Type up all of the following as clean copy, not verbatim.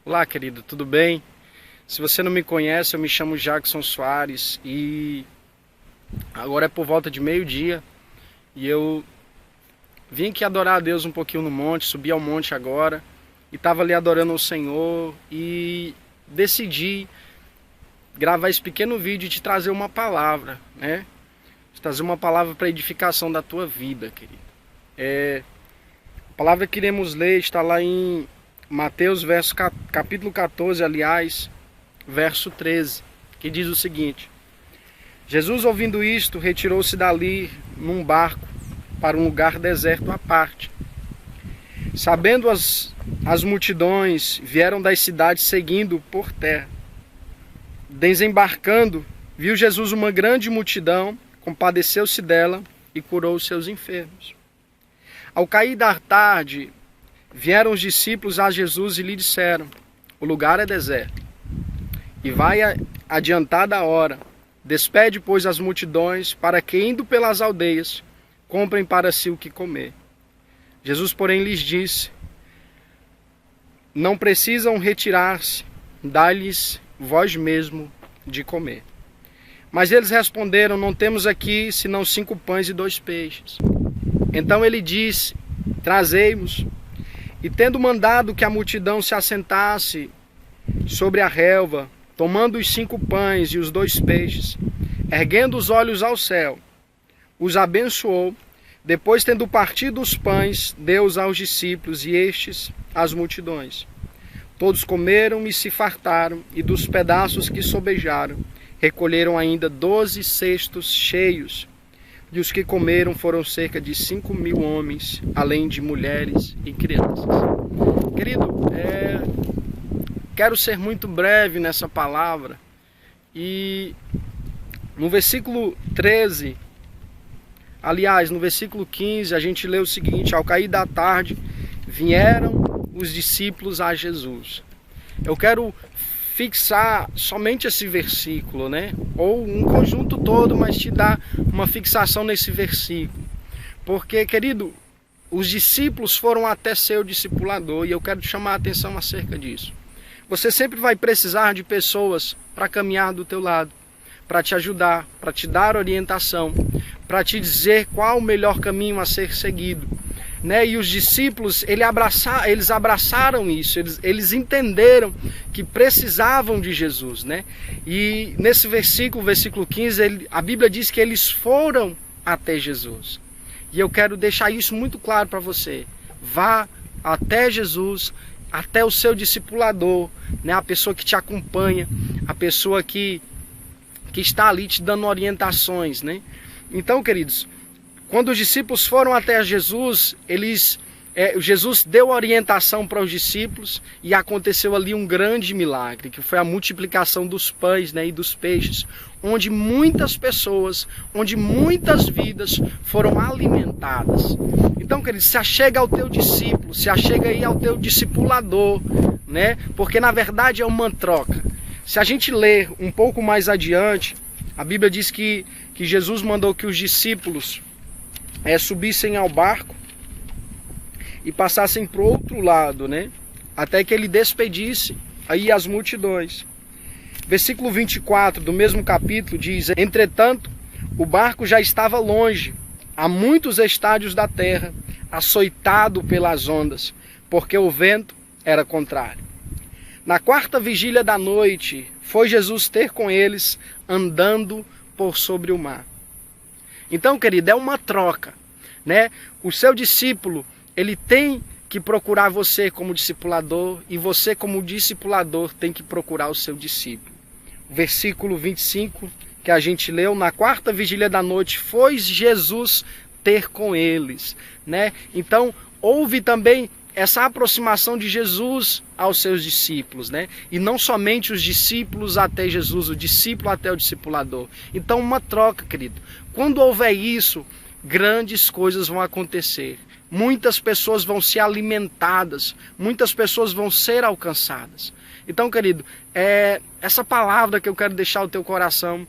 Olá, querido, tudo bem? Se você não me conhece, eu me chamo Jackson Soares e agora é por volta de meio-dia e eu vim aqui adorar a Deus um pouquinho no monte, subi ao monte agora e estava ali adorando o Senhor e decidi gravar esse pequeno vídeo e te trazer uma palavra, né? Te trazer uma palavra para edificação da tua vida, querido. A palavra que iremos ler está lá em Mateus, capítulo 14, aliás, verso 13, que diz o seguinte: Jesus, ouvindo isto, retirou-se dali num barco para um lugar deserto à parte. Sabendo as multidões, vieram das cidades seguindo por terra. Desembarcando, viu Jesus uma grande multidão, compadeceu-se dela e curou os seus enfermos. Ao cair da tarde, vieram os discípulos a Jesus e lhe disseram: o lugar é deserto e vai adiantada a hora. Despede, pois, as multidões, para que, indo pelas aldeias, comprem para si o que comer. Jesus, porém, lhes disse: não precisam retirar-se, dá-lhes vós mesmo de comer. Mas eles responderam: não temos aqui senão 5 pães e 2 peixes. Então ele disse: trazei-mos. E tendo mandado que a multidão se assentasse sobre a relva, tomando os 5 pães e os 2 peixes, erguendo os olhos ao céu, os abençoou. Depois, tendo partido os pães, deu-os aos discípulos e estes às multidões. Todos comeram e se fartaram, e dos pedaços que sobejaram, recolheram ainda 12 cestos cheios. E os que comeram foram cerca de 5.000 homens, além de mulheres e crianças. Querido, quero ser muito breve nessa palavra. E no versículo 13, aliás, no versículo 15, a gente lê o seguinte: ao cair da tarde, vieram os discípulos a Jesus. Eu quero fixar somente esse versículo, né? Ou um conjunto todo, mas te dar uma fixação nesse versículo. Porque, querido, os discípulos foram até seu discipulador e eu quero te chamar a atenção acerca disso. Você sempre vai precisar de pessoas para caminhar do teu lado, para te ajudar, para te dar orientação, para te dizer qual o melhor caminho a ser seguido. Né? E os discípulos, eles abraçaram isso, eles entenderam que precisavam de Jesus, né? E nesse versículo 15, a Bíblia diz que eles foram até Jesus. E eu quero deixar isso muito claro para você. Vá até Jesus, até o seu discipulador, né? A pessoa que te acompanha, a pessoa que está ali te dando orientações, né? Então, queridos, quando os discípulos foram até Jesus, Jesus deu orientação para os discípulos e aconteceu ali um grande milagre, que foi a multiplicação dos pães, né, e dos peixes, onde muitas pessoas, onde muitas vidas foram alimentadas. Então, querido, se achega ao teu discípulo, se achega aí ao teu discipulador, né, porque na verdade é uma troca. Se a gente ler um pouco mais adiante, a Bíblia diz que Jesus mandou que os discípulos subissem ao barco e passassem para o outro lado, né? Até que ele despedisse aí as multidões. Versículo 24 do mesmo capítulo diz: entretanto, o barco já estava longe, a muitos estádios da terra, açoitado pelas ondas, porque o vento era contrário. Na 4ª vigília da noite, foi Jesus ter com eles, andando por sobre o mar. Então, querido, é uma troca, né? O seu discípulo, ele tem que procurar você como discipulador e você como discipulador tem que procurar o seu discípulo. O versículo 25 que a gente leu: na 4ª vigília da noite foi Jesus ter com eles, né? Então, houve também essa aproximação de Jesus aos seus discípulos, né? E não somente os discípulos até Jesus, o discípulo até o discipulador. Então, uma troca, querido. Quando houver isso, grandes coisas vão acontecer. Muitas pessoas vão ser alimentadas, muitas pessoas vão ser alcançadas. Então, querido, essa palavra que eu quero deixar no teu coração,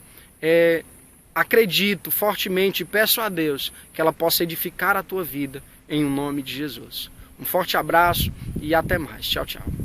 acredito fortemente e peço a Deus que ela possa edificar a tua vida em nome de Jesus. Um forte abraço e até mais. Tchau, tchau.